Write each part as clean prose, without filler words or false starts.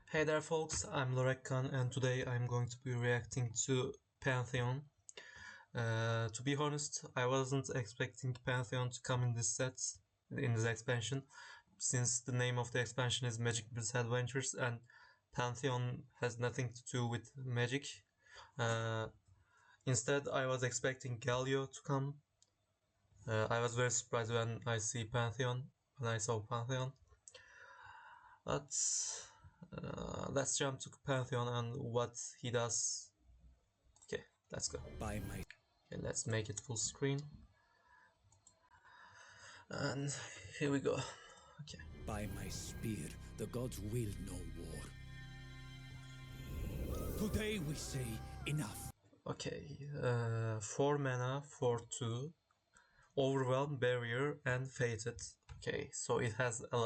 Hey there folks, I'm Lorekkan and today I'm going to be reacting to Pantheon. To be honest, I wasn't expecting Pantheon to come in this set, in this expansion, since the name of the expansion is Magic Misadventures and Pantheon has nothing to do with magic. Instead, I was expecting Galio to come. I was very surprised when I saw Pantheon. But let's jump to Pantheon and what he does. Okay, let's go. Okay, let's make it full screen. And here we go. Okay. By my spear, the gods will no war. Today we say enough. Okay, 4 mana, 4/2, Overwhelm, Barrier, and Fated. Okay, so he has a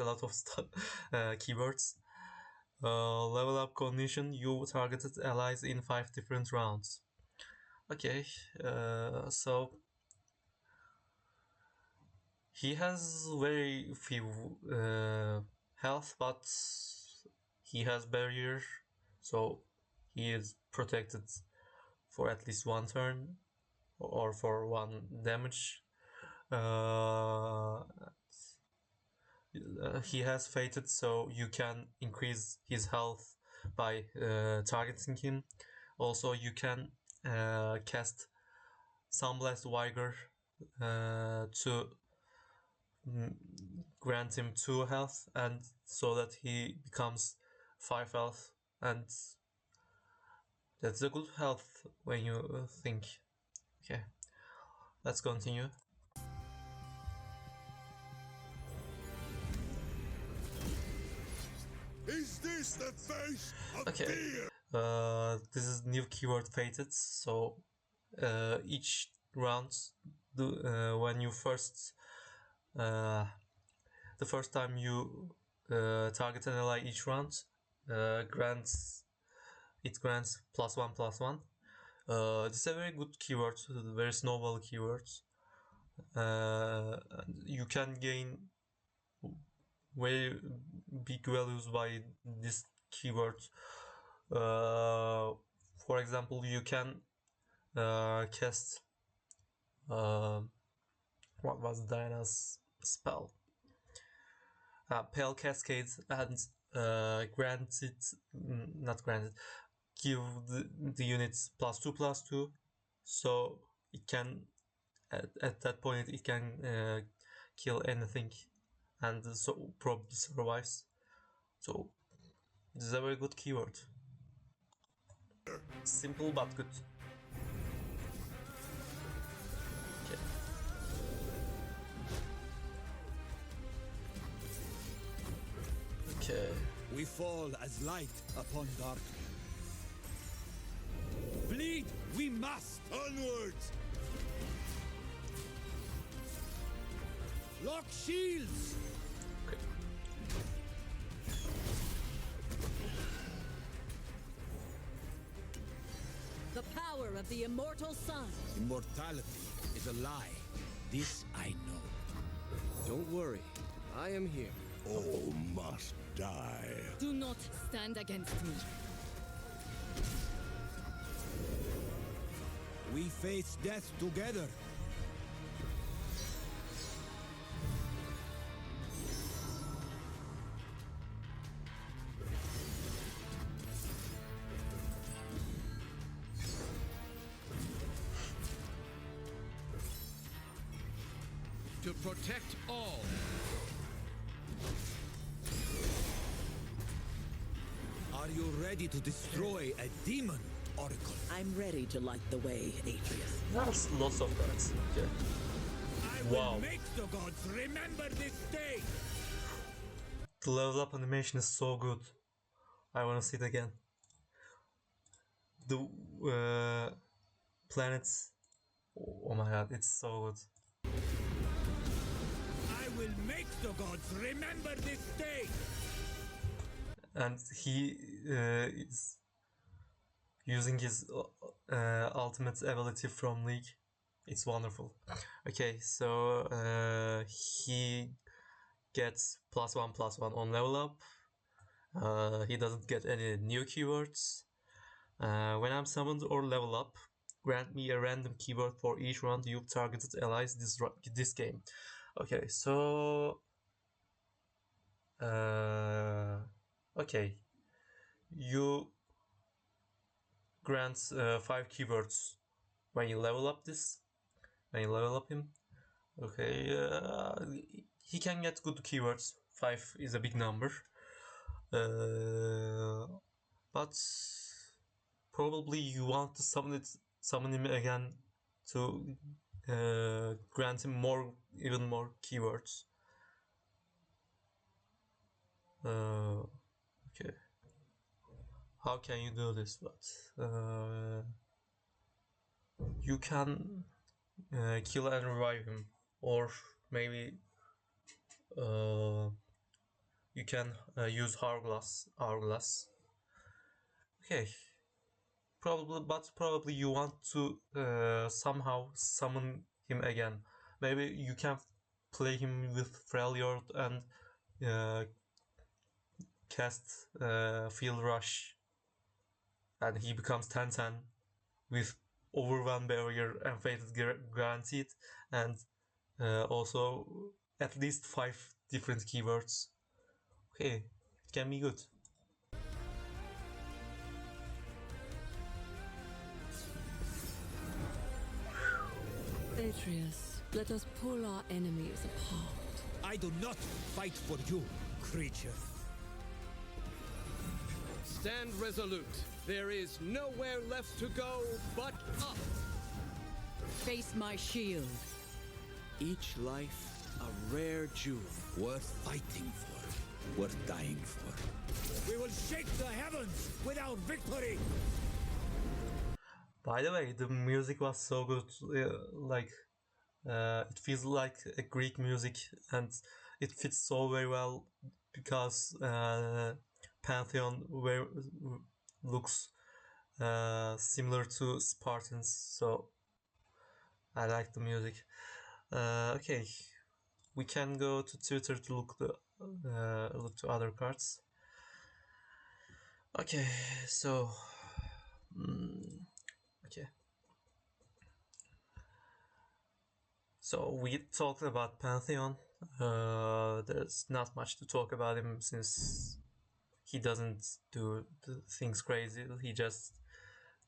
lot of stuff, keywords. Level up condition, you targeted allies in 5 different rounds. Okay, so he has very few health, but he has barrier, so he is protected for at least one turn or for one damage. He has fated, so you can increase his health by targeting him. Also, you can cast Sunblast Vigor to grant him 2 health, and so that he becomes 5 health, and that's a good health when you think. Okay, let's continue. Is this the face of fear? This is new keyword fated, so each round, when you the first time you target an ally each round, grants +1/+1. This is a very good keyword, very snowball keyword. You can gain very big values by this keyword. For example, you can cast what was Diana's spell? Pale Cascade, and give the units +2/+2, so it can at that point it can kill anything, and so probably survives. So this is a very good keyword. Simple but good. Okay. Okay. We fall as light upon darkness. Bleed we must! Onwards! Lock shields! Okay. The power of the immortal sun. Immortality is a lie. This I know. Don't worry, I am here. All must die. Do not stand against me. We face death together. To protect all. Are you ready to destroy a demon, Oracle? I'm ready to light the way, Atreus. That's lots of cards. Okay. I Wow. will make the gods remember this day! The level up animation is so good. I wanna see it again. The planets. Oh my god, it's so good. I will make the gods remember this day! And he is using his ultimate ability from League. It's wonderful. Okay, so he gets +1/+1 on level up, He doesn't get any new keywords. When I'm summoned or level up, grant me a random keyword for each round you've targeted allies this game. Okay, so okay, you grant 5 keywords when you level up him. Okay, he can get good keywords. 5 is a big number, but probably you want to summon him again to grant him even more keywords. Okay, how can you do this? But you can kill and revive him, or maybe you can use hourglass. Okay, probably you want to somehow summon him again. Maybe you can play him with Freljord and cast Field Rush, and he becomes 10-10 with Overwhelm Barrier and Fated guaranteed, and also at least 5 different keywords. Okay, it can be good. Atreus, let us pull our enemies apart. I do not fight for you, creature. Stand resolute. There is nowhere left to go but up. Face my shield. Each life a rare jewel. Worth fighting for. Worth dying for. We will shake the heavens with our victory! By the way, the music was so good, it feels like a Greek music, and it fits so very well because Pantheon looks similar to Spartans, so I like the music. Okay, we can go to Twitter to look to other cards. Okay, so okay. So we talked about Pantheon. There's not much to talk about him since he doesn't do things crazy. He just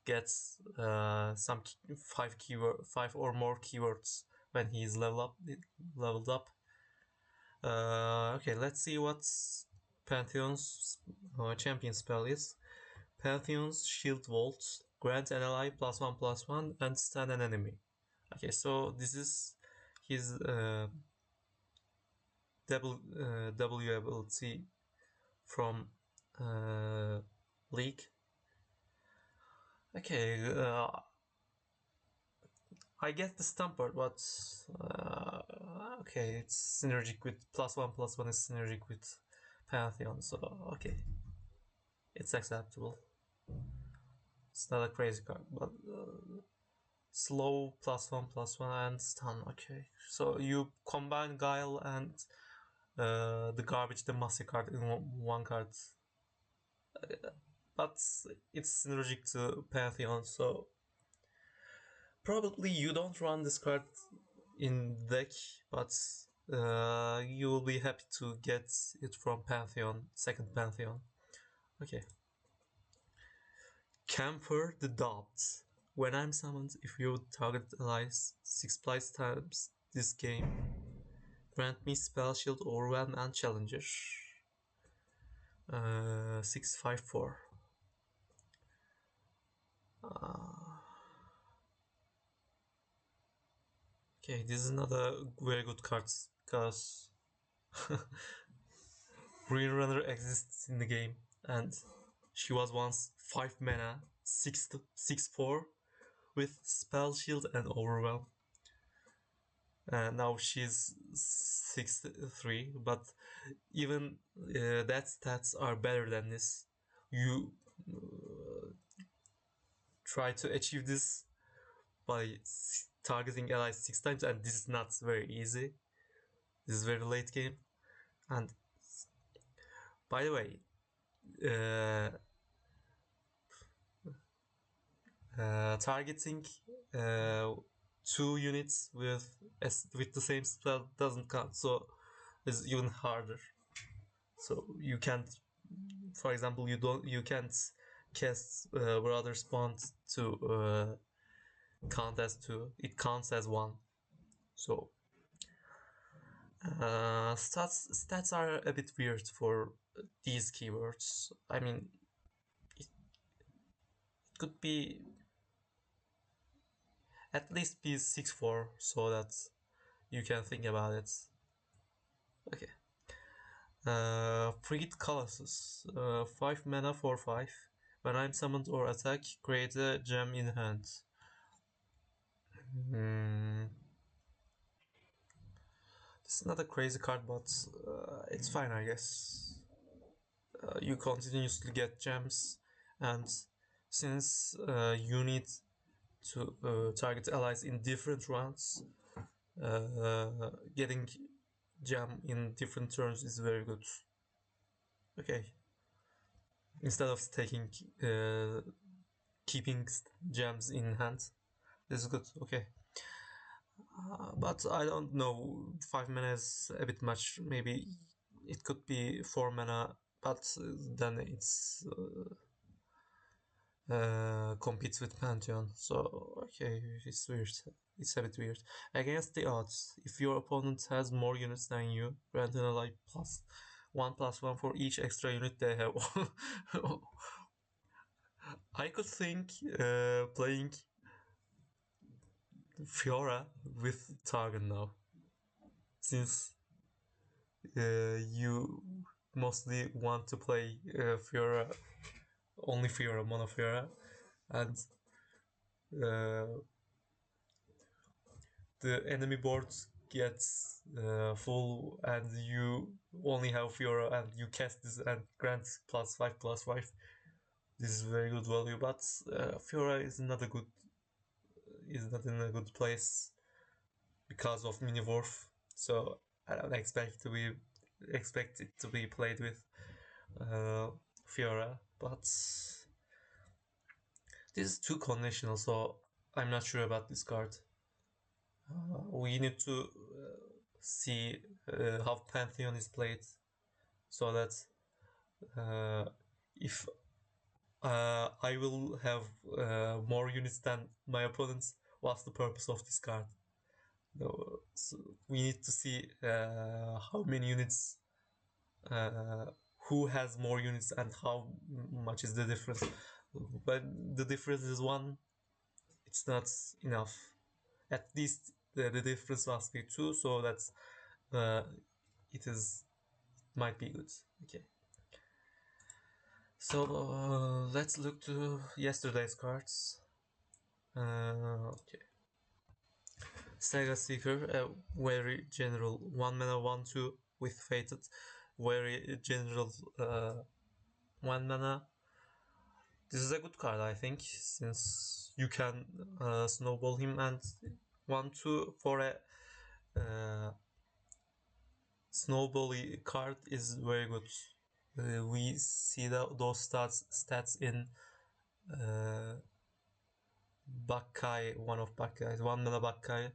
gets some 5 or more keywords when he's leveled up. Okay, let's see what Pantheon's champion spell is. Pantheon's Shield Vault, grant an ally +1/+1 and stun an enemy. Okay, so this is his W ability from League. Okay, I get the stumper, but okay, it's synergic with +1/+1 is synergic with Pantheon, so okay, it's acceptable. It's not a crazy card, but slow +1/+1 and stun. Okay, so you combine Guile and the Garbage Demacia card in one card, but it's synergic to Pantheon, so probably you don't run this card in deck, but you will be happy to get it from Pantheon, second Pantheon. Okay. Camphor the Doubts. When I'm summoned, if you target allies 6+ times this game, grant me Spell Shield, Overwhelm, and Challenger. 6/5/4. Okay, this is not a very good card because Green Runner exists in the game, and she was once 5 mana, 6/4 with Spell Shield and Overwhelm. And now she's 6/3, but even that stats are better than this. You try to achieve this by targeting allies 6 times, and this is not very easy. This is very late game. And by the way, targeting 2 units with the same spell doesn't count, so it's even harder. So you can't, for example, you can't cast Brother's Bond to count as 2. It counts as 1. So stats are a bit weird for these keywords. I mean, it could be at least be 6-4 so that you can think about it. Okay. Freed Colossus. 5 mana for 5. When I'm summoned or attack, create a gem in hand. This is not a crazy card, but it's fine, I guess. You continuously get gems, and since you need to target allies in different rounds, getting gem in different turns is very good. Okay. Instead of keeping gems in hand, this is good. Okay. But I don't know, 5 mana is a bit much. Maybe it could be 4 mana, but then it's competes with Pantheon. So okay, it's weird. It's a bit weird. Against the odds, if your opponent has more units than you, grant an ally +1/+1 for each extra unit they have. I could think playing Fiora with Targon now, since you mostly want to play Fiora, only Fiora, mono Fiora, and the enemy board gets full and you only have Fiora and you cast this and grant +5/+5. This is very good value, but Fiora is not in a good place because of mini Worf. So I don't expect it to be played with Fiora, but this is too conditional, so I'm not sure about this card. We need to see how Pantheon is played, so that if I will have more units than my opponents, what's the purpose of this card? No, so we need to see how many units, who has more units, and how much is the difference. When the difference is 1, it's not enough. At least the difference must be 2, so that it might be good. Okay. So let's look to yesterday's cards. Okay. Saga Seeker, a very general 1 mana 1/2 with Fated. Very general 1 mana. This is a good card, I think, since you can snowball him, and 1/2 for a snowbally card is very good. We see those stats in Bakkai, one of Bakkai's 1 mana Bakkai,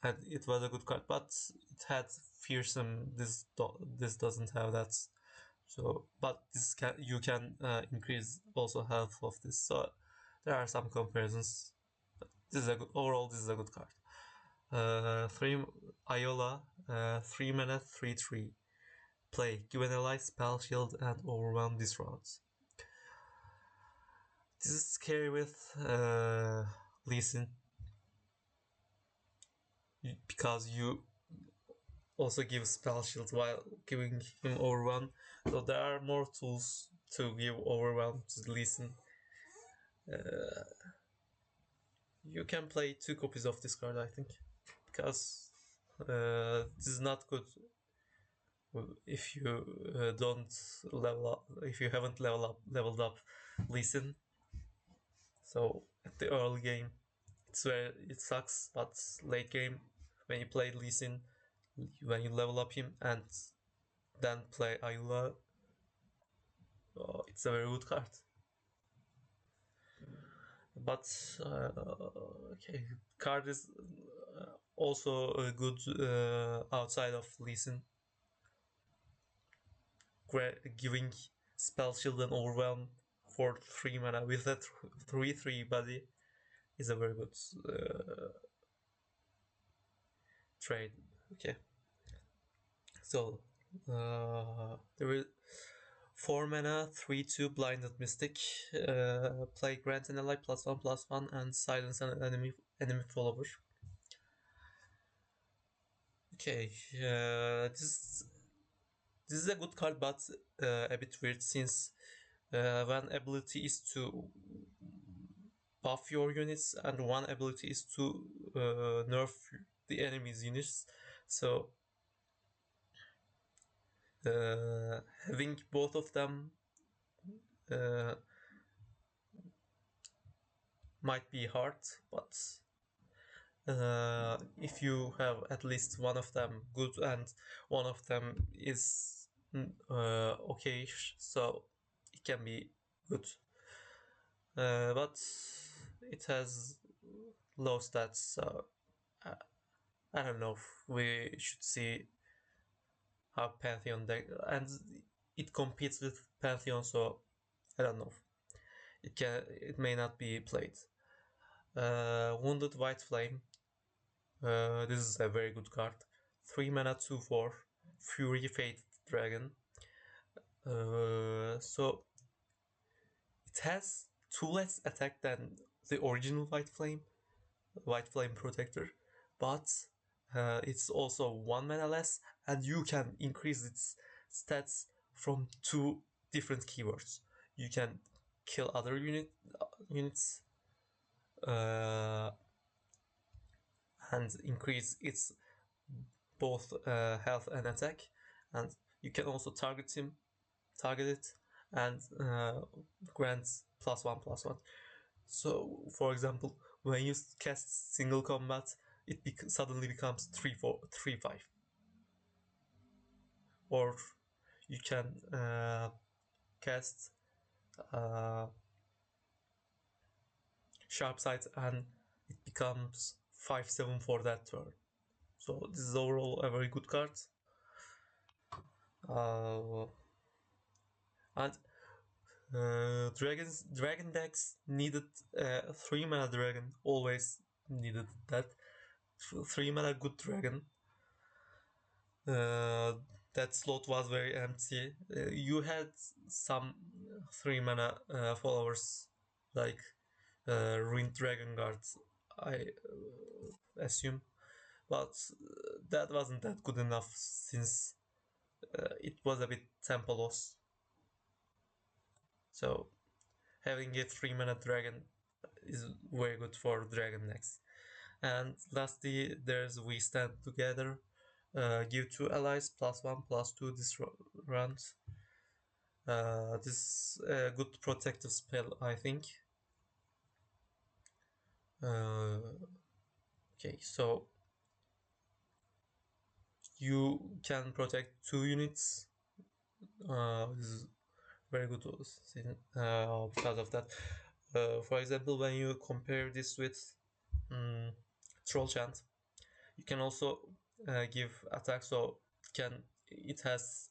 and it was a good card, but it had fearsome. This doesn't have that. So, but you can increase also health of this. So there are some comparisons. This is a good card. 3 Iula, 3 mana 3/3. Play. Give an ally spell shield and overwhelm this round. This is scary with Lee Sin, because you also give spell shield while giving him overwhelm. So there are more tools to give overwhelm to Lee Sin. You can play 2 copies of this card, I think, because this is not good if you don't level up, if you haven't leveled up Lee Sin. So at the early game, it's where it sucks, but late game, when you play Lee Sin, when you level up him and then play Iula, It's a very good card. But okay, card is also good outside of Lee Sin. Giving spell shield and overwhelm for 3 mana with that 3/3 body is a very good trade. Okay, so there is 4 mana 3/2 blinded mystic. Play grant an ally +1/+1 and silence an enemy follower. Okay, this is a good card, but a bit weird since one ability is to buff your units and one ability is to nerf the enemy's units. So having both of them might be hard, but if you have at least one of them good and one of them is okay, so it can be good. But it has low stats, so I don't know if we should see how Pantheon deck, and it competes with Pantheon, so I don't know. It may not be played. Wounded Whiteflame. This is a very good card. 3 mana 2/4 Fury Fate Dragon. So it has 2 less attack than the original Whiteflame Protector, but it's also 1 mana less, and you can increase its stats from 2 different keywords. You can kill other units and increase its both health and attack, and you can also target it, and grant +1/+1. So, for example, when you cast single combat, it suddenly becomes 3/4, 3/5. Or you can cast Sharp Sight and it becomes 5/7 for that turn. So this is overall a very good card. And dragon decks needed 3 mana dragon, always needed that 3 mana good dragon. That slot was very empty. You had some 3 mana followers like Ruined Dragon Guards, I assume, but that wasn't that good enough since it was a bit tempo loss. So having a 3 mana dragon is very good for dragon decks. And lastly, there's We Stand Together. Give 2 allies +1/+2 this round. This is a good protective spell, I think. Okay, so you can protect 2 units. This is very good because of that. For example, when you compare this with Troll Chant, you can also give attack, so it has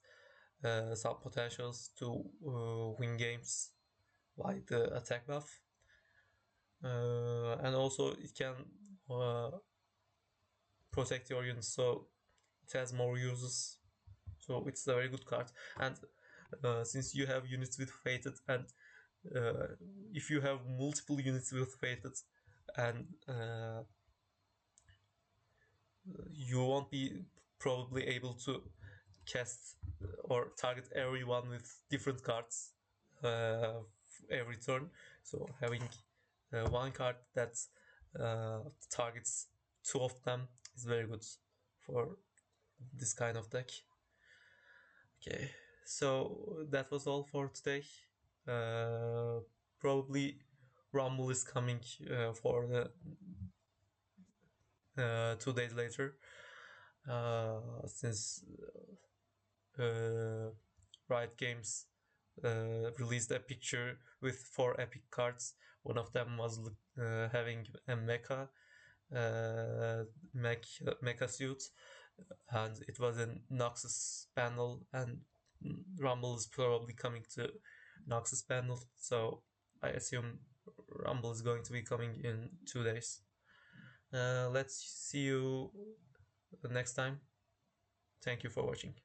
some potentials to win games by the attack buff, and also it can protect your units, so it has more uses. So it's a very good card. And since you have units with Fated, and if you have multiple units with Fated, and you won't be probably able to cast or target everyone with different cards every turn. So having one card that targets 2 of them is very good for this kind of deck. Okay, so that was all for today. Probably Rumble is coming for the 2 days later, since Riot Games released a picture with 4 epic cards. One of them was having a mecha suit, and it was a Noxus panel, and Rumble is probably coming to Noxus panel, so I assume Rumble is going to be coming in 2 days. Let's see you next time. Thank you for watching.